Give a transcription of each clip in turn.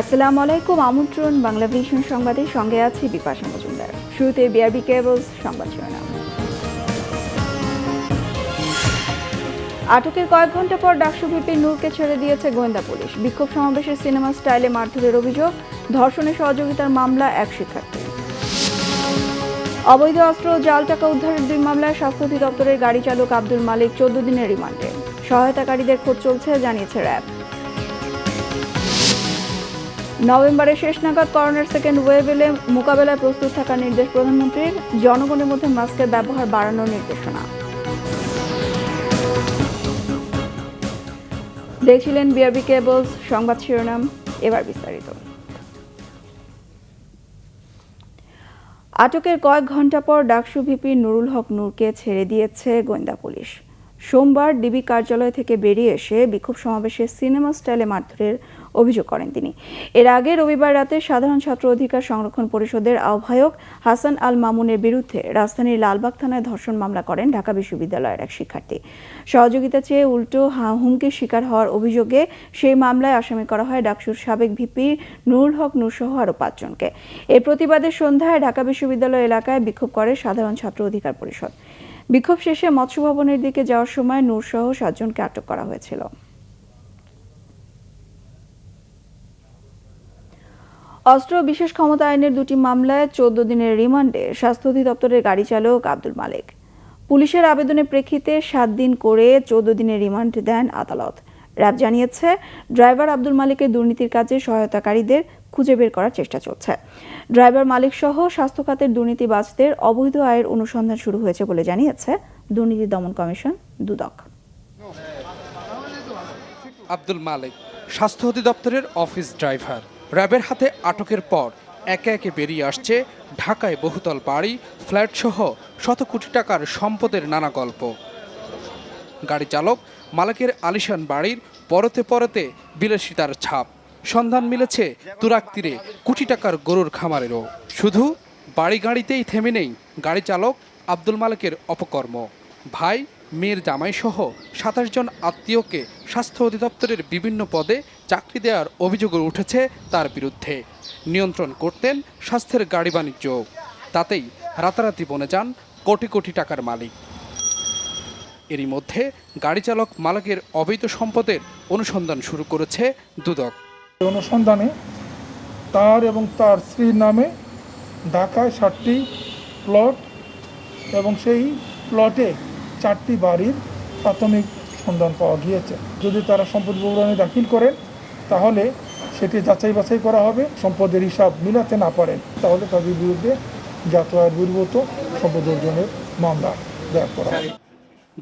আসসালামু আলাইকুম। আমন্ত্রণ বাংলা ভিশন সংবাদের সঙ্গে আছি বিপাশা মজুমদার। শুরুতে বিআরবি কেবলস সংবাদ শিরোনাম। আটকের কয়েক ঘন্টা পর ডাকসু ভিপি নূরকে ছেড়ে দিয়েছে গোয়েন্দা পুলিশ। বিক্ষোভ সমাবেশে সিনেমা স্টাইলে মারধরের অভিযোগ, ধর্ষণে সহযোগিতার মামলা এক শিক্ষার্থী। অবৈধ অস্ত্র ও জাল টাকা উদ্ধারের 2 মামলায় স্বাস্থ্য অধিদপ্তরের গাড়ি চালক আব্দুল মালিক 14 দিনের রিমান্ডে। সহায়তাকারীদের খোঁজ চলছে, জানিয়েছে র্যাব। নভেম্বরের শেষ নাগাদ করোনার সেকেন্ড ওয়েভ এলে মোকাবেলায় প্রস্তুত থাকার নির্দেশ প্রধানমন্ত্রীর। জনগণের মধ্যে মাস্কের ব্যবহার বাড়ানোর নির্দেশনা। দেখছিলেন বিআরবি কেবলস সংবাদ শিরোনাম, এবার বিস্তারিত। আটকের কয়েক ঘন্টা পর ডাকসু ভিপি নুরুল হক নূরকে ছেড়ে দিয়েছে গোয়েন্দা পুলিশ। সোমবার ডিবি কার্যালয় থেকে বেরিয়ে এসে বিক্ষোভ সমাবেশে সিনেমা স্টাইলে মারধরের অভিযোগ করেন তিনি। এর আগে রবিবার রাতে সাধারণ ছাত্র অধিকার সংরক্ষণ পরিষদের আহ্বায়ক হাসান আল মামুনের বিরুদ্ধে রাজধানীর লালবাগ থানায় ধর্ষণ মামলা করেন ঢাকা বিশ্ববিদ্যালয়ের এক শিক্ষার্থী। সহযোগিতা চেয়ে উল্টো হুমকির শিকার হওয়ার অভিযোগে সেই মামলায় আসামি করা হয় ডাকসুর সাবেক ভিপি নুরুল হক নূরসহ আরও 5 জনকে। এর প্রতিবাদে সন্ধ্যায় ঢাকা বিশ্ববিদ্যালয় এলাকায় বিক্ষোভ করে সাধারণ ছাত্র অধিকার পরিষদ। বিক্ষোভ শেষে মৎস্য ভবনের দিকে যাওয়ার সময় নূরসহ 7 জনকে আটক করা হয়েছিল। অস্ত্র বিশেষ ক্ষমতা আইনের 2টি মামলায় 14 দিনের রিমান্ডে স্বাস্থ্য অধিদপ্তরের গাড়ি চালক আব্দুল মালিক। পুলিশের আবেদনের প্রেক্ষিতে 7 দিন করে 14 দিনের রিমান্ড দেন আদালত। র্যাব জানিয়েছে, ড্রাইভার আব্দুল মালিকের দুর্নীতির কাজে সহায়তাকারীদের খুঁজে বের করার চেষ্টা চলছে। ড্রাইভার মালিক সহ স্বাস্থ্য খাতের দুর্নীতিবাজদের অবৈধ আয়ের অনুসন্ধান শুরু হয়েছে বলে জানিয়েছে দুর্নীতি দমন কমিশন দুদক। আব্দুল মালিক স্বাস্থ্য অধিদপ্তরের অফিস ড্রাইভার। র্যাবের হাতে আটকের পর একে একে বেরিয়ে আসছে ঢাকায় বহুতল বাড়ি, ফ্ল্যাট সহ শত কোটি টাকার সম্পদের নানা গল্প। গাড়ি চালক মালিকের আলিশান বাড়ির পরতে পরতে বিলাসিতার ছাপ। সন্ধান মিলেছে তুরাগ তীরে কোটি টাকার গরুর খামারেরও। শুধু বাড়ি গাড়িতেই থেমে নেই গাড়ি চালক আব্দুল মালিকের অপকর্ম। ভাই, মেয়ের জামাই সহ 27 জন আত্মীয়কে স্বাস্থ্য অধিদপ্তরের বিভিন্ন পদে চাকরি দেওয়ার অভিযোগ উঠেছে তার বিরুদ্ধে। নিয়ন্ত্রণ করতেন স্বাস্থ্যের গাড়ি বাণিজ্য, তাতেই রাতারাতি বনে যান কোটি কোটি টাকার মালিক। এরই মধ্যে গাড়ি চালক মালিকের অবৈধ সম্পদের অনুসন্ধান শুরু করেছে দুদক। অনুসন্ধানে তার এবং তার স্ত্রীর নামে ঢাকায় 7টি প্লট এবং সেই প্লটে 4টি বাড়ির প্রাথমিক সন্ধান পাওয়া গিয়েছে। যদি তারা সম্পদ বিবরণী দাখিল করেন তাহলে সেটি যাচাই বাছাই করা হবে। সম্পদের হিসাব মিলাতে না পারেন তাহলে তাদের বিরুদ্ধে জ্ঞাত আয়ের বহির্ভূত সম্পদ অর্জনের মামলা দায়ের করা হবে।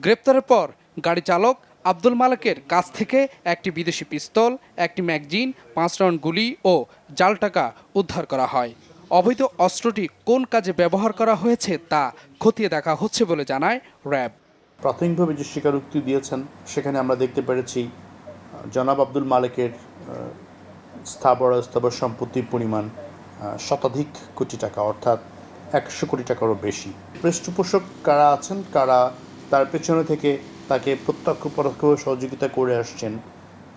গ্রেপ্তারের পর গাড়ি চালক আব্দুল মালিকের কাছ থেকে একটি বিদেশি পিস্তল, একটি ম্যাগজিন, 5 রাউন্ড গুলি ও জাল টাকা উদ্ধার করা হয়। অবৈধ অস্ত্রটি কোন কাজে ব্যবহার করা হয়েছে তা খতিয়ে দেখা হচ্ছে বলে জানায় র্যাব। প্রাথমিকভাবে যে স্বীকারোক্তি দিয়েছেন সেখানে আমরা দেখতে পেরেছি জনাব আব্দুল মালিকের স্থাবর সম্পত্তির পরিমাণ শতাধিক কোটি টাকা, অর্থাৎ 100 কোটি টাকারও বেশি। পৃষ্ঠপোষক কারা আছেন, কারা তার পেছনে থেকে তাকে প্রত্যক্ষ পরোক্ষ সহযোগিতা করে আসছেন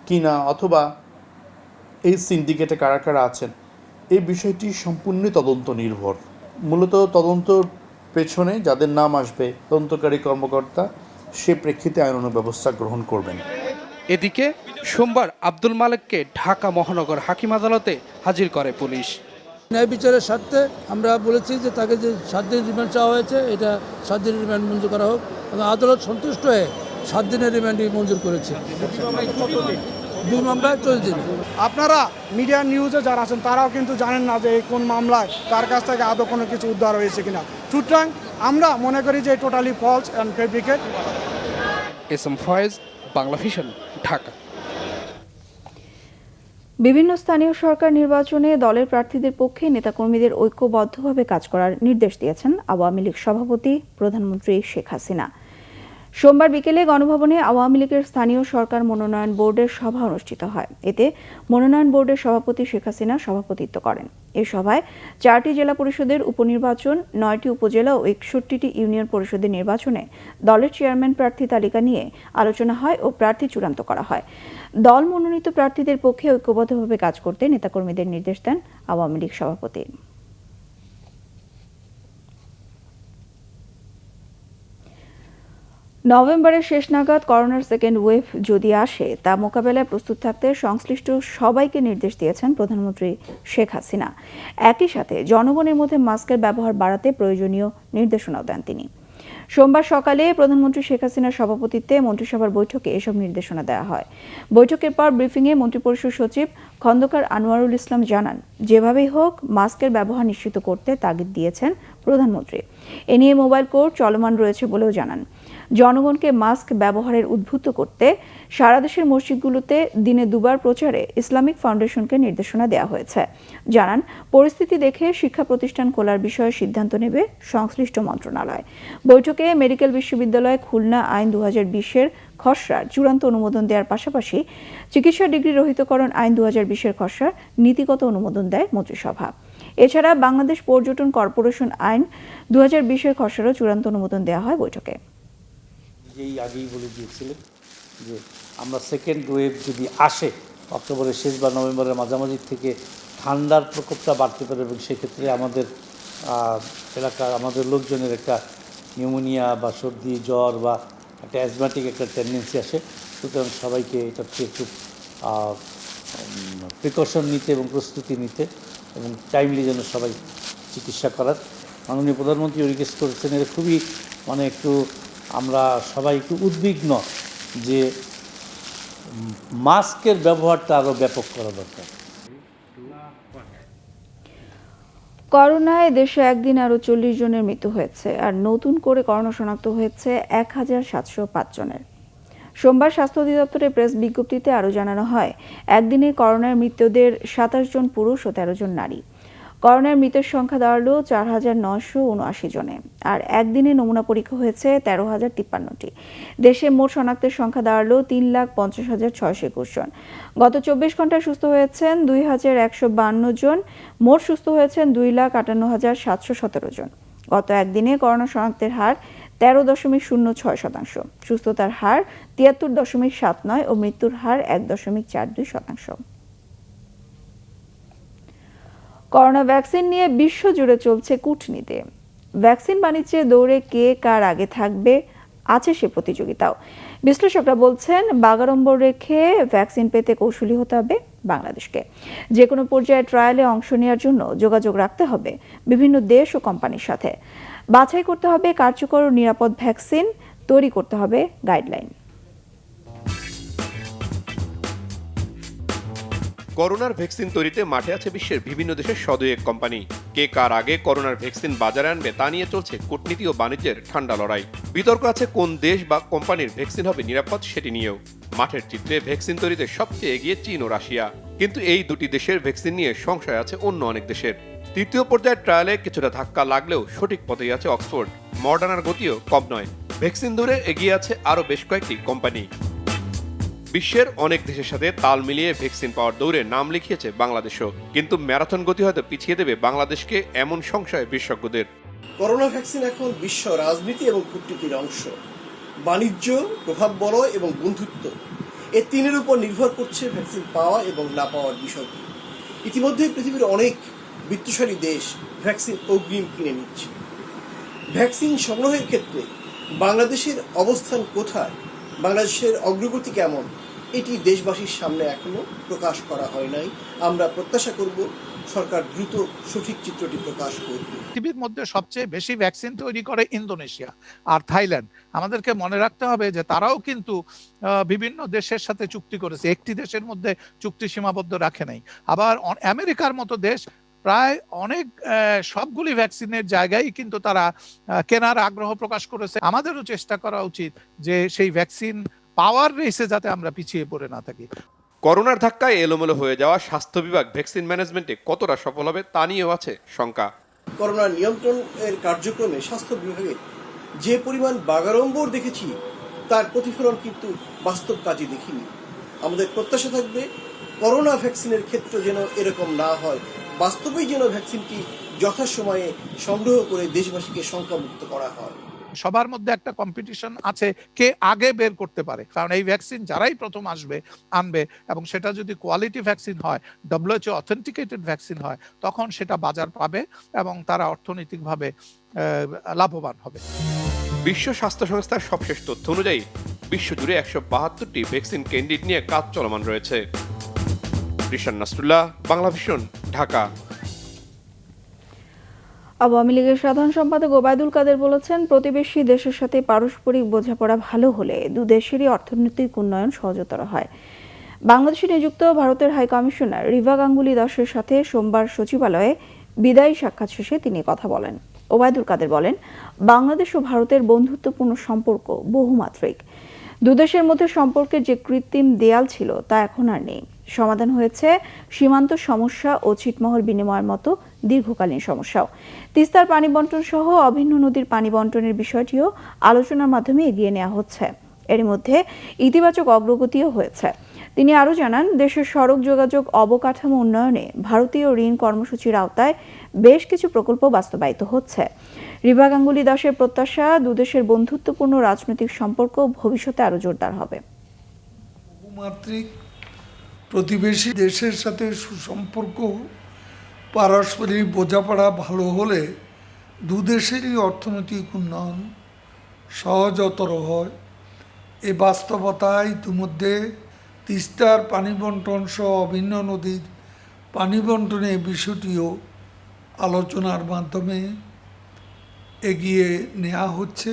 কিনা, অথবা এই সিন্ডিকেটে কারা কারা আছেন, এই বিষয়টি সম্পূর্ণ তদন্ত নির্ভর। মূলত তদন্তর পেছনে যাদের নাম আসবে তদন্তকারী কর্মকর্তা সে প্রেক্ষিতে আইনানুগ ব্যবস্থা গ্রহণ করবেন। এদিকে সোমবার আব্দুল মালিককে ঢাকা মহানগর হাকিম আদালতে হাজির করে পুলিশ। ন্যায় বিচারের স্বার্থে আমরা বলেছি যে তাকে যে 7 দিনের রিমান্ড চাওয়া হয়েছে, এটা 7 দিনের রিমান্ড মঞ্জুর করা হোক এবং আদালত সন্তুষ্ট হয়ে 7 দিনের রিমান্ডই মঞ্জুর করেছে। 2 মামলায় 40 দিন। আপনারা মিডিয়া নিউজে যারা আছেন তারাও কিন্তু জানেন না যে কোন মামলায় তার কাছ থেকে আদৌ কোনো কিছু উদ্ধার হয়েছে কিনা। সুতরাং আমরা মনে করি যে totally false and fabricate. SM Foyez, Bangla vision, Dhaka. বিভিন্ন স্থানীয় সরকার নির্বাচনে দলের প্রার্থীদের পক্ষে নেতাকর্মীদের ঐক্যবদ্ধভাবে কাজ করার নির্দেশ দিয়েছেন আওয়ামী লীগ সভাপতি প্রধানমন্ত্রী শেখ হাসিনা। সোমবার বিকেলে গণভবনে আওয়ামী লীগের স্থানীয় সরকার মনোনয়ন বোর্ডের সভা অনুষ্ঠিত হয়। এতে মনোনয়ন বোর্ডের সভাপতি শেখ হাসিনা সভাপতিত্ব করেন। এ সভায় 4টি জেলা পরিষদের উপনির্বাচন, 9টি উপজেলা ও 61টি ইউনিয়ন পরিষদের নির্বাচনে দলের চেয়ারম্যান প্রার্থী তালিকা নিয়ে আলোচনা হয় ও প্রার্থী চূড়ান্ত করা হয়। দল মনোনীত প্রার্থীদের পক্ষে ঐক্যবদ্ধভাবে কাজ করতে নেতাকর্মীদের নির্দেশ দেন আওয়ামী লীগ সভাপতি। নভেম্বরের শেষ নাগাদ করোনার সেকেন্ড ওয়েভ যদি আসে তা মোকাবেলায় প্রস্তুত থাকতে সংশ্লিষ্ট সবাইকে নির্দেশ দিয়েছেন প্রধানমন্ত্রী শেখ হাসিনা। একই সাথে জনগণের মধ্যে মাস্কের ব্যবহার বাড়াতে প্রয়োজনীয় নির্দেশনাও দেন তিনি। সোমবার সকালে প্রধানমন্ত্রী শেখ হাসিনার সভাপতিত্বে মন্ত্রিসভার বৈঠকে এসব নির্দেশনা দেওয়া হয়। বৈঠকের পর ব্রিফিংয়ে মন্ত্রিপরিষদ সচিব খন্দকার আনোয়ারুল ইসলাম জানান, যেভাবেই হোক মাস্কের ব্যবহার নিশ্চিত করতে তাগিদ দিয়েছেন প্রধানমন্ত্রী। এ নিয়ে মোবাইল কোর্ট চলমান রয়েছে বলেও জানান। জনগণকে মাস্ক ব্যবহারের উদ্বুদ্ধ করতে সারা দেশের মসজিদগুলোতে দিনে 2 বার প্রচারে ইসলামিক ফাউন্ডেশনকে নির্দেশনা দেওয়া হয়েছে। জানান, পরিস্থিতি দেখে শিক্ষা প্রতিষ্ঠান খোলার বিষয়ে সিদ্ধান্ত নেবে সংশ্লিষ্ট মন্ত্রণালয়। বৈঠকে মেডিকেল বিশ্ববিদ্যালয় খুলনা আইন 2020-এর খসড়ার চূড়ান্ত অনুমোদন দেওয়ার পাশাপাশি চিকিৎসা ডিগ্রি রহিতকরণ আইন 2020-এর খসড়ার নীতিগত অনুমোদন দেয় মন্ত্রিসভা। এছাড়া বাংলাদেশ পর্যটন কর্পোরেশন আইন 2020-এর খসড়ারও চূড়ান্ত অনুমোদন দেওয়া হয় বৈঠকে। যেই আগেই বলে দিয়েছিলেন যে আমরা সেকেন্ড ওয়েভ যদি আসে অক্টোবরের শেষ বা নভেম্বরের মাঝামাঝি থেকে ঠান্ডার প্রকোপটা বাড়তে পারে এবং সেক্ষেত্রে আমাদের এলাকার আমাদের লোকজনের একটা নিউমোনিয়া বা সর্দি জ্বর বা একটা অ্যাজমাটিক একটা টেন্ডেন্সি আসে। সুতরাং সবাইকে এটা থেকে একটু প্রিকশন নিতে এবং প্রস্তুতি নিতে এবং টাইমলি যেন সবাই চিকিৎসা করার মাননীয় প্রধানমন্ত্রী রিকোয়েস্ট করেছেন। এটা খুবই একটু আমরা সবাই একটু উদ্বিগ্ন যে মাস্কের ব্যবহারটা আরও ব্যাপক করা দরকার। করোনায় দেশে একদিন আরও 40 জনের মৃত্যু হয়েছে আর নতুন করে করোনা শনাক্ত হয়েছে 1705 জনের। সোমবার স্বাস্থ্য অধিদপ্তরের প্রেস বিজ্ঞপ্তিতে আরও জানানো হয়, একদিনে করোনার মৃতদের 27 জন পুরুষ ও 13 জন নারী। করোনার মৃতের সংখ্যা দাঁড়ালো 4979 জনে, আর একদিনে নমুনা পরীক্ষা হয়েছে 13,053টি। দেশে মোট শনাক্তের সংখ্যা দাঁড়ালো 3,50,621 জন। গত 24 ঘন্টায় সুস্থ হয়েছেন 2,152 জন। মোট সুস্থ হয়েছেন 2,58,717 জন। গত একদিনে করোনা শনাক্তের হার 13.06%, সুস্থতার হার 73.79 ও মৃত্যুর হার 1.42%। করোনা ভ্যাকসিন নিয়ে বিশ্বজুড়ে চলছে কূটনীতি। ভ্যাকসিন বাণিজ্যে দৌড়ে কে কার আগে থাকবে আছে সে প্রতিযোগিতাও। বিশ্লেষকরা বলছেন, বাগাড়ম্বর রেখে ভ্যাকসিন পেতে কৌশলী হতে হবে বাংলাদেশকে। যে কোনো পর্যায়ে ট্রায়ালে অংশ নেওয়ার জন্য যোগাযোগ রাখতে হবে বিভিন্ন দেশ ও কোম্পানির সাথে। বাছাই করতে হবে কার্যকর ও নিরাপদ ভ্যাকসিন, তৈরি করতে হবে গাইডলাইন। করোনার ভ্যাকসিন তৈরিতে মাঠে আছে বিশ্বের বিভিন্ন দেশের এক কোম্পানি। কে কার আগে করোনার ভ্যাকসিন বাজারে আনবে তা নিয়ে চলছে কূটনীতি ও বাণিজ্যের ঠান্ডা লড়াই। বিতর্ক আছে কোন দেশ বা কোম্পানির ভ্যাকসিন হবে নিরাপদ সেটি নিয়েও। মাঠের চিত্রে ভ্যাকসিন তৈরিতে সবচেয়ে এগিয়ে চীন ও রাশিয়া, কিন্তু এই দুটি দেশের ভ্যাকসিন নিয়ে সংশয় আছে অন্য অনেক দেশের। তৃতীয় পর্যায়ের ট্রায়ালে কিছুটা ধাক্কা লাগলেও সঠিক পথেই আছে অক্সফোর্ড। মডার্নার গতিও কম নয়। ভ্যাকসিন দূরে এগিয়ে আছে আরও বেশ কয়েকটি কোম্পানি। বিশ্বের অনেক দেশের সাথে তাল মিলিয়ে ভ্যাকসিন পাওয়ার দৌড়ে নাম লিখিয়েছে বাংলাদেশও, কিন্তু ম্যারাথন গতি হয়তো পিছিয়ে দেবে বাংলাদেশকে, এমন সংশয় বিশেষজ্ঞদের। করোনা ভ্যাকসিন এখন বিশ্ব রাজনীতি এবং কূটনীতির অংশ। বাণিজ্য, প্রভাব বলয় এবং বন্ধুত্ব, এই তিনের উপর নির্ভর করছে ভ্যাকসিন পাওয়া এবং না পাওয়ার বিষয়টি। ইতিমধ্যে পৃথিবীর অনেক বিত্তশালী দেশ ভ্যাকসিন অগ্রিম কিনে নিচ্ছে। ভ্যাকসিন সংগ্রহের ক্ষেত্রে বাংলাদেশের অবস্থান কোথায়, বাংলাদেশের অগ্রগতি কেমন, এটি দেশবাসীর সামনে এখনো প্রকাশ করা হয় নাই। আমরা প্রত্যাশা করব সরকার দ্রুত সঠিক চিত্রটি প্রকাশ করবে। পৃথিবীর মধ্যে সবচেয়ে বেশি ভ্যাকসিন তৈরি করে ইন্দোনেশিয়া আর থাইল্যান্ড। আমাদেরকে মনে রাখতে হবে যে তারাও কিন্তু বিভিন্ন দেশের সাথে চুক্তি করেছে, একটি দেশের মধ্যে চুক্তি সীমাবদ্ধ রাখে নাই। আবার আমেরিকার মতো দেশ প্রায় অনেক সবগুলি ভ্যাকসিনের জায়গায় কিন্তু তারা কেনার আগ্রহ প্রকাশ করেছে। আমাদেরও চেষ্টা করা উচিত যে সেই ভ্যাকসিন পাওয়ার রেসে যাতে আমরা পিছিয়ে পড়ে না থাকি। করোনার ধাক্কায় এলোমেলো হয়ে যাওয়া স্বাস্থ্য বিভাগ ভ্যাকসিন ম্যানেজমেন্টে কতটা সফল হবে তা নিয়েও আছে শঙ্কা। করোনা নিয়ন্ত্রণের কার্যক্রমে স্বাস্থ্য বিভাগের যে পরিমাণ বাগাড়ম্বর দেখেছি তার প্রতিফলন কিন্তু বাস্তব কাজে দেখিনি। আমাদের প্রত্যাশা থাকবে করোনা ভ্যাকসিনের ক্ষেত্রে যেন এরকম না হয়, বাস্তবেই যেন ভ্যাকসিনটি যথাসময়ে সংগ্রহ করে দেশবাসীকে শঙ্কামুক্ত করা হয়। সবার মধ্যে একটা কম্পিটিশন আছে কে আগে বের করতে পারে, কারণ এই ভ্যাকসিন যারাই প্রথম আনবে এবং সেটা যদি কোয়ালিটি ভ্যাকসিন হয়, WHO অথেন্টিকেটেড ভ্যাকসিন হয়, তখন সেটা বাজার পাবে এবং তারা অর্থনৈতিকভাবে লাভবান হবে। বিশ্ব স্বাস্থ্য সংস্থার সবশেষ তথ্য অনুযায়ী বিশ্বজুড়ে 172টি ভ্যাকসিন ক্যান্ডিডেট নিয়ে কাজ চলমান রয়েছে। রিশান নাসরুল্লাহ, বাংলা ভিশন, ঢাকা। আওয়ামী লীগের সাধারণ সম্পাদক ওবায়দুল কাদের বলেছেন, প্রতিবেশী দেশের সাথে পারস্পরিক বোঝাপড়া ভালো হলে দুদেশেরই অর্থনৈতিক উন্নয়ন সহজতর হয়। বাংলাদেশে নিযুক্ত ভারতের হাই কমিশনার রিভা গাঙ্গুলি দাসের সাথে সোমবার সচিবালয়ে বিদায়ী সাক্ষাৎ শেষে তিনি কথা বলেন। ওবায়দুল কাদের বলেন, বাংলাদেশ ও ভারতের বন্ধুত্বপূর্ণ সম্পর্ক বহুমাত্রিক। দুদেশের মধ্যে সম্পর্কের যে কৃত্রিম দেয়াল ছিল তা এখন আর নেই। সমাধান হয়েছে সীমান্ত সমস্যা ও ছিটমহল বিনিময়ের মতো দীর্ঘকালীন সমস্যাও। তিস্তার পানি বন্টন সহ অভিন্ন নদীর পানি বন্টনের বিষয়টিও আলোচনার মাধ্যমে এগিয়ে নেওয়া হচ্ছে। এর মধ্যে ইতিবাচক অগ্রগতিও হয়েছে। তিনি আরও জানান, দেশের সড়ক যোগাযোগ অবকাঠামো উন্নয়নে ভারতীয় ঋণ কর্মসূচির আওতায় বেশ কিছু প্রকল্প বাস্তবায়িত হচ্ছে। রিভা গাঙ্গুলি দাসের প্রত্যাশা, দুদেশের বন্ধুত্বপূর্ণ রাজনৈতিক সম্পর্ক ভবিষ্যতে আরও জোরদার হবে। বহুমাত্রিক প্রতিবেশী দেশের সাথে সুসম্পর্ক, পারস্পরিক বোঝাপড়া ভালো হলে দুদেশেরই অর্থনৈতিক উন্নয়ন সহজতর হয়। এই বাস্তবতা ইতিমধ্যে তিস্তার পানি বন্টন সহ অভিন্ন নদীর পানি বন্টনের বিষয়টিও আলোচনার মাধ্যমে এগিয়ে নেওয়া হচ্ছে।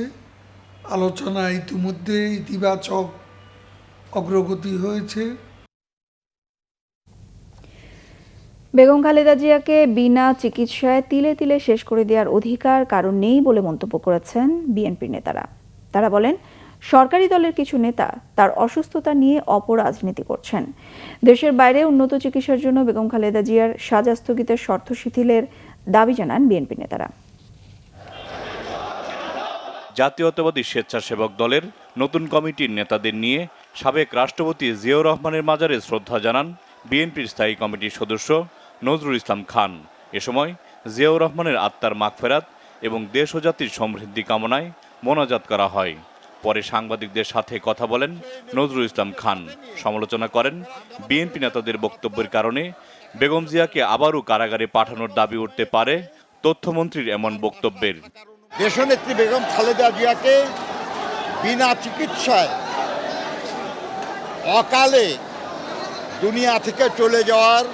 আলোচনা ইতিমধ্যে ইতিবাচক অগ্রগতি হয়েছে। বেগম খালেদা জিয়াকে বিনা চিকিৎসায় তিলে তিলে শেষ করে দেওয়ার অধিকার কারণ নেই বলে মন্তব্য করেছেন বিএনপির নেতারা। তারা বলেন, সরকারি দলের কিছু নেতা তার অসুস্থতা নিয়ে অপরাজনীতি করছেন। দেশের বাইরে উন্নত চিকিৎসার জন্য বেগম খালেদা জিয়ার সাজা স্থগিতের শর্ত শিথিলের দাবি জানান বিএনপি নেতারা। জাতীয়তাবাদী স্বেচ্ছাসেবক দলের নতুন কমিটির নেতাদের নিয়ে সাবেক রাষ্ট্রপতি জিয়াউর রহমানের মাজারে শ্রদ্ধা জানান বিএনপির স্থায়ী কমিটির সদস্য নজরুল ইসলাম খান। এ সময় জিয়াউর রহমানের আত্মার মাগফেরাত এবং দেশ ও জাতির সমৃদ্ধি কামনায় মোনাজাত করা হয়। পরে সাংবাদিকদের সাথে কথা বলেন নজরুল ইসলাম খান। সমালোচনা করেন বিএনপি নেতাদের বক্তব্যের কারণে বেগম জিয়াকে আবারও কারাগারে পাঠানোর দাবি উঠতে পারে তথ্যমন্ত্রীর এমন বক্তব্যের। দেশনেত্রী বেগম খালেদা জিয়াকে বিনা চিকিৎসায় অকালে দুনিয়া থেকে চলে যাওয়ার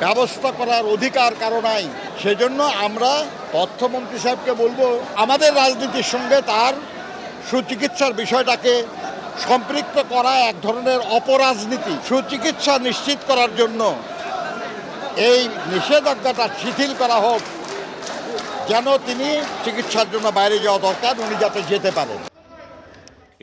ব্যবস্থা করার অধিকার কারো নাই। সেজন্য আমরা তথ্যমন্ত্রী সাহেবকে বলবো, আমাদের রাজনীতির সঙ্গে তার সুচিকিৎসার বিষয়টাকে সম্পৃক্ত করা এক ধরনের অপরাজনীতি। সুচিকিৎসা নিশ্চিত করার জন্য এই নিষেধাজ্ঞাটা শিথিল করা হোক, যেন তিনি চিকিৎসার জন্য বাইরে যাওয়া দরকার, উনি যাতে যেতে পারেন।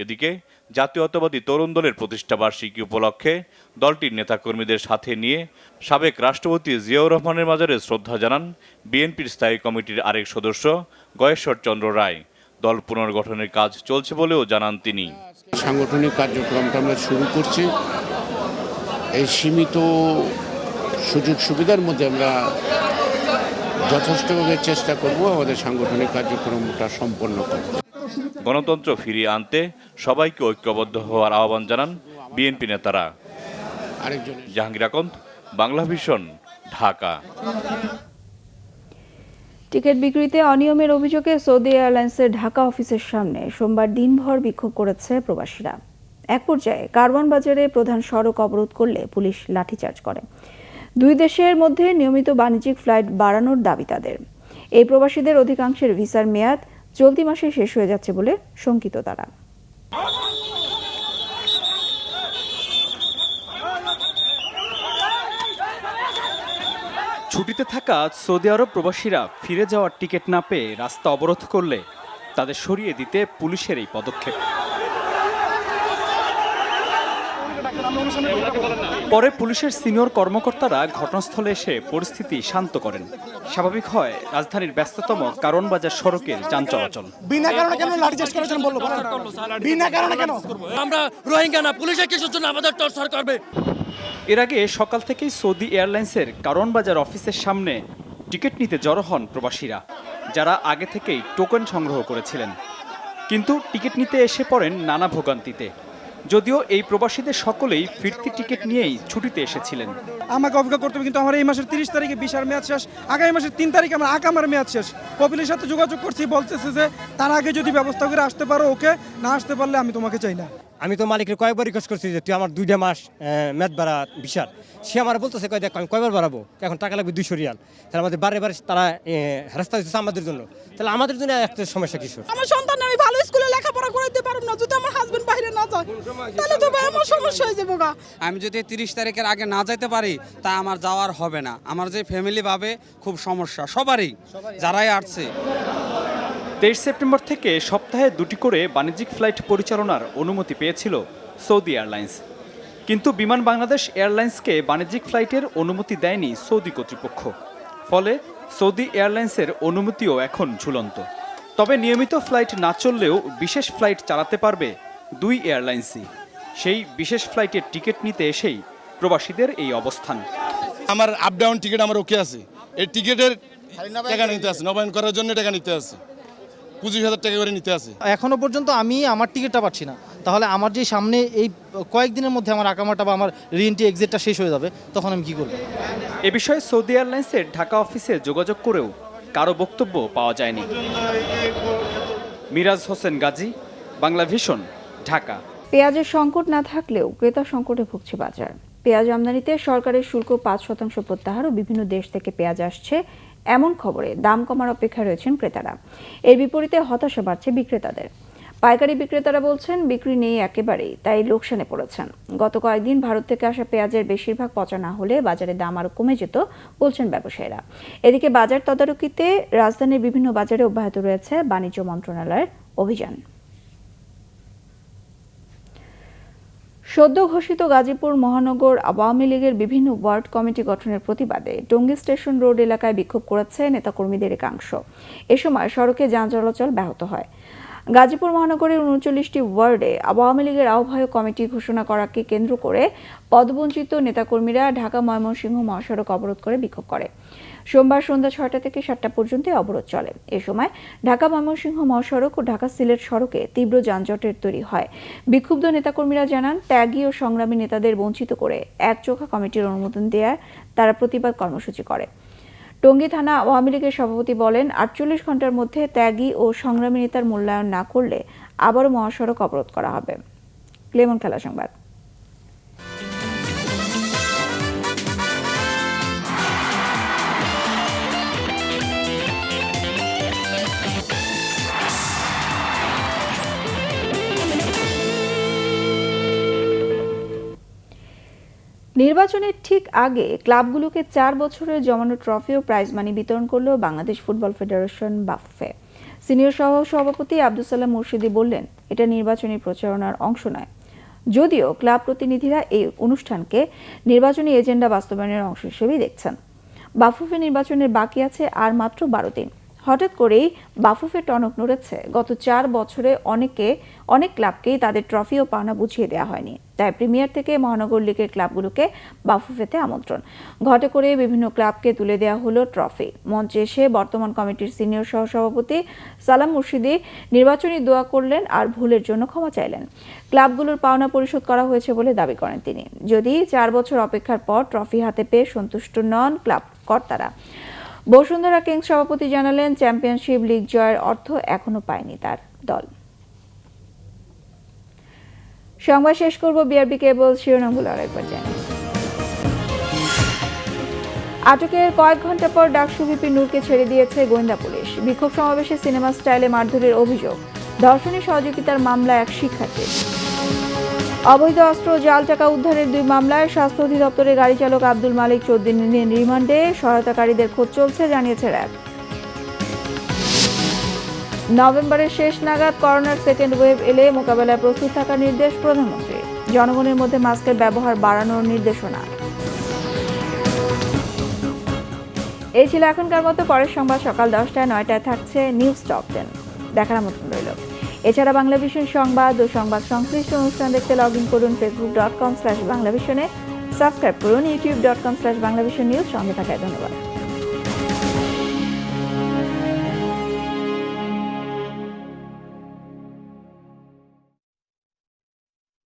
এদিকে জাতীয়তাবাদী তরুণ দলের প্রতিষ্ঠাবার্ষিকী উপলক্ষে দলটির নেতাকর্মীদের সাথে নিয়ে সাবেক রাষ্ট্রপতি জিয়াউর রহমানের মাজারে শ্রদ্ধা জানান বিএনপির স্থায়ী কমিটির আরেক সদস্য গয়েশ্বর চন্দ্র রায়। দল পুনর্গঠনের কাজ চলছে বলেও জানান তিনি। সাংগঠনিক কার্যক্রমটা আমরা শুরু করছি। এই সীমিত সুযোগ সুবিধার মধ্যে আমরা যথেষ্টভাবে চেষ্টা করব আমাদের সাংগঠনিক কার্যক্রমটা সম্পন্ন করতে। গণতন্ত্র ফিরিয়ে আনতে সবাইকে ঐক্যবদ্ধ হওয়ার আহ্বান জানান বিএনপি নেতারা। জাহাঙ্গীর আকন্দ, বাংলা ভিশন, ঢাকা। টিকিট বিক্রিতে অনিয়মের অভিযোগে সৌদি এয়ারলাইন্সের ঢাকা অফিসের সামনে সোমবার দিনভর বিক্ষোভ করেছে প্রবাসীরা। এক পর্যায়ে কারওয়ান বাজারে প্রধান সড়ক অবরোধ করলে পুলিশ লাঠিচার্জ করে। দুই দেশের মধ্যে নিয়মিত বাণিজ্যিক ফ্লাইট বাড়ানোর দাবি তাদের। এই প্রবাসীদের অধিকাংশের ভিসার মেয়াদ চলতি মাসে শেষ হয়ে যাচ্ছে বলে শঙ্কিত তারা। ছুটিতে থাকা সৌদি আরব প্রবাসীরা ফিরে যাওয়ার টিকিট না পেয়ে রাস্তা অবরোধ করলে তাদের সরিয়ে দিতে পুলিশের এই পদক্ষেপ। পরে পুলিশের সিনিয়র কর্মকর্তারা ঘটনাস্থলে এসে পরিস্থিতি শান্ত করেন। স্বাভাবিক হয় রাজধানীর ব্যস্ততম কারওয়ান বাজার সড়কের যান চলাচল। বিনা কারণে কেন লাঠিচার্জ করেছেন বললো? বিনা কারণে কেন? আমরা রোহিঙ্গা না, পুলিশের কিছুর জন্য আমাদের টর্চার করবে। এর আগে সকাল থেকেই সৌদি এয়ারলাইন্সের কারওয়ান বাজার অফিসের সামনে টিকিট নিতে জড়ো হন প্রবাসীরা, যারা আগে থেকেই টোকেন সংগ্রহ করেছিলেন। কিন্তু টিকিট নিতে এসে পড়েন নানা ভোগান্তিতে। যদিও এই প্রবাসীদের সকলেই ফিরতি টিকিট নিয়েই ছুটিতে এসেছিলেন। আমাকে অপেক্ষা করতে হবে, কিন্তু আমার এই মাসের 30 তারিখে ভিসার মেয়াদ শেষ, আগামী মাসের 3 তারিখে আমার আকামার মেয়াদ শেষ। কপিলের সাথে যোগাযোগ করছি, বলতেছে যে তার আগে যদি ব্যবস্থা করে আসতে পারো ওকে, না আসতে পারলে আমি তোমাকে চাই না। আমি তো মালিকের কয়েকবার রিকোয়েস্ট করছি যে তুই আমার 2 মাস মেয়াদ বাড়া ভিসার। সে আমার বলতেছে দেখ আমি কয়বার বাড়াবো, এখন টাকা লাগবে 200 রিয়াল। তাহলে আমাদের বারে তারা হেরাস্তা হচ্ছে আমাদের জন্য, তাহলে আমাদের জন্য একটা সমস্যা কিছু। আমার সন্তান আমি ভালো স্কুলে লেখাপড়া করাতে পারব না যদি আমার হাজবেন্ড বাইরে না যায়, তাহলে তো ভাই আমার সমস্যা হয়ে যাবে। আমি যদি 30 তারিখের আগে না যেতে পারি তা আমার যাওয়ার হবে না। আমার যে ফ্যামিলি ভাবে খুব সমস্যা সবারই, যারাই আসছে। 23 সেপ্টেম্বর থেকে সপ্তাহে 2টি করে বাণিজ্যিক ফ্লাইট পরিচালনার অনুমতি পেয়েছিল সৌদি এয়ারলাইন্স। কিন্তু বিমান বাংলাদেশ এয়ারলাইন্সকে বাণিজ্যিক ফ্লাইটের অনুমতি দেয়নি সৌদি কর্তৃপক্ষ। ফলে সৌদি এয়ারলাইন্সের অনুমতিও এখন ঝুলন্ত। তবে নিয়মিত ফ্লাইট না চললেও বিশেষ ফ্লাইট চালাতে পারবে 2 এয়ারলাইন্সই। সেই বিশেষ ফ্লাইটের টিকিট নিতে এসেই প্রবাসীদের এই অবস্থান। আমার আপ ডাউন টিকিট আমার ওকে আছে, এই টিকিটের টাকা নিতে আছে, নবায়ন করার জন্য টাকা নিতে আছে, 25,000 টাকা করে নিতে আছে। এখনো পর্যন্ত আমি আমার টিকিটটা পাচ্ছি না। তাহলে আমার যে সামনে এই কয়েকদিনের মধ্যে আমার আকামাটা বা আমার রিএন্ট্রি এক্সিটটা শেষ হয়ে যাবে, তখন আমি কি করব? এ বিষয়ে সৌদি এয়ারলাইন্সের ঢাকা অফিসে যোগাযোগ করেও কারো বক্তব্য পাওয়া যায়নি। মিরাজ হোসেন গাজী, বাংলা ভিশন, ঢাকা। পেঁয়াজের সংকট না থাকলেও ক্রেতা সংকটে ভুগছে বাজার। পেঁয়াজ আমদানিতে সরকারের শুল্ক 5% প্রত্যাহার ও বিভিন্ন দেশ থেকে পেঁয়াজ আসছে এমন খবরে দাম কমার অপেক্ষায় রয়েছেন ক্রেতারা। এর বিপরীতে হতাশা বাড়ছে বিক্রেতাদের। পাইকারি বিক্রেতারা বলছেন বিক্রি নেই একেবারেই, তাই লোকসানে পড়েছেন। গত কয়েকদিন ভারত থেকে আসা পেঁয়াজের বেশিরভাগ পচা না হলে বাজারে দাম আরও কমে যেত বলছেন ব্যবসায়ীরা। এদিকে বাজার তদারকিতে রাজধানীর বিভিন্ন বাজারে অব্যাহত রয়েছে বাণিজ্য মন্ত্রণালয়ের অভিযান। সদ্য ঘোষিত গাজীপুর মহানগর আওয়ামী লীগের বিভিন্ন ওয়ার্ড কমিটি গঠনের প্রতিবাদে টঙ্গী স্টেশন রোড এলাকায় বিক্ষোভ করেছে নেতাকর্মীদের একাংশ। এ সময় সড়কে যান চলাচল ব্যাহত হয়। গাজীপুর মহানগরের 39টি ওয়ার্ডে আওয়ামী লীগের আহ্বায়ক কমিটি ঘোষণা করাকে কেন্দ্র করে পদবঞ্চিত নেতাকর্মীরা ঢাকা ময়মনসিংহ মহাসড়ক অবরোধ করে বিক্ষোভ করে। সোমবার সন্ধ্যা 6টা থেকে 7টা পর্যন্ত অবরোধ চলে। এ সময় ঢাকা ময়মনসিংহ মহাসড়ক ও ঢাকা সিলেট সড়কে তীব্র যানজটের তৈরি হয়। বিক্ষুব্ধ নেতাকর্মীরা জানান, ত্যাগী ও সংগ্রামী নেতাদের বঞ্চিত করে একচোখা কমিটির অনুমোদন দেওয়ার তারা প্রতিবাদ কর্মসূচি করে। টঙ্গী থানা আওয়ামী লীগের সভাপতি বলেন, 48 ঘন্টার মধ্যে ত্যাগী ও সংগ্রামী নেতার মূল্যায়ন না করলে আবারও মহাসড়ক অবরোধ করা হবে। ক্লেমন খেলা সংবাদ। নির্বাচনের ঠিক আগে ক্লাবগুলোকে 4 বছরের জমানো ট্রফি ও প্রাইজ মানি বিতরণ করল Bangladesh football federation Bafufe. Senior সহ সভাপতি আব্দুল সালাম মুর্শিদি বললেন, এটা নির্বাচনী প্রচারণার অংশ নয়। যদিও ক্লাব প্রতিনিধিরা এই অনুষ্ঠানকে নির্বাচনী এজেন্ডা বাস্তবায়নের অংশ হিসেবেই দেখছেন। বাফুফে নির্বাচনের বাকি আছে আর মাত্র 12 দিন। হঠাৎ করেই বাফুফে টনক নড়েছে। গত 4 বছরে অনেক ক্লাবকেই তাদের ট্রফি ও পাওনা বুঝিয়ে দেওয়া হয়নি। তাই প্রিমিয়ার থেকে মহানগর লীগের ক্লাবগুলোকে বাফুফেতে আমন্ত্রণ। ঘটে করে বিভিন্ন ক্লাবকে তুলে দেওয়া হলো ট্রফি। মঞ্চে এসে বর্তমান কমিটির সিনিয়র সহসভাপতি সালাম মুর্শিদি নির্বাচনী দোয়া করলেন আর ভুলের জন্য ক্ষমা চাইলেন। ক্লাবগুলোর পাওনা পরিশোধ করা হয়েছে বলে দাবি করেন তিনি। যদি 4 বছর অপেক্ষার পর ট্রফি হাতে পেয়ে সন্তুষ্ট নন ক্লাব কর্তারা। বসুন্ধরা কিংস সভাপতি জানালেন, চ্যাম্পিয়নশিপ লিগ জয়ের অর্থ এখনো পায়নি তার দল। সংবাদ শেষ করব বিআরবি কেবল শিরোনামগুলো আরেকবার জানি। আটকের কয়েক ঘন্টা পর ডাকসু ভিপি নূরকে ছেড়ে দিয়েছে গোয়েন্দা পুলিশ। বিক্ষোভ সমাবেশে সিনেমা স্টাইলে মারধরের অভিযোগ। ধর্ষণে সহযোগিতার মামলা এক শিক্ষার্থী। অবৈধ অস্ত্র ও জাল টাকা উদ্ধারের 2 মামলায় স্বাস্থ্য অধিদপ্তরের গাড়ি চালক আব্দুল মালিক 14 দিনের রিমান্ডে। সহায়তাকারীদের খোঁজ চলছে জানিয়েছে র্যাব। নভেম্বরের শেষ নাগাদ করোনার সেকেন্ড ওয়েভ এলে মোকাবেলায় প্রস্তুত থাকার নির্দেশ প্রধানমন্ত্রী। জনগণের মধ্যে মাস্কের ব্যবহার বাড়ানোর নির্দেশনা। এই ছিল এখনকার মতো। পরের সংবাদ সকাল 10টায় 9টায় থাকছে নিউজ টপ 10 দেখার মতন রইল। এছাড়া বাংলাভিশন সংবাদ ও সংবাদ সংশ্লিষ্ট অনুষ্ঠান দেখতে লগ ইন করুন facebook.com/বাংলাভিশনে সাবস্ক্রাইব করুন youtube.com/বাংলাভিশন নিউজ। সঙ্গে থাকায় ধন্যবাদ।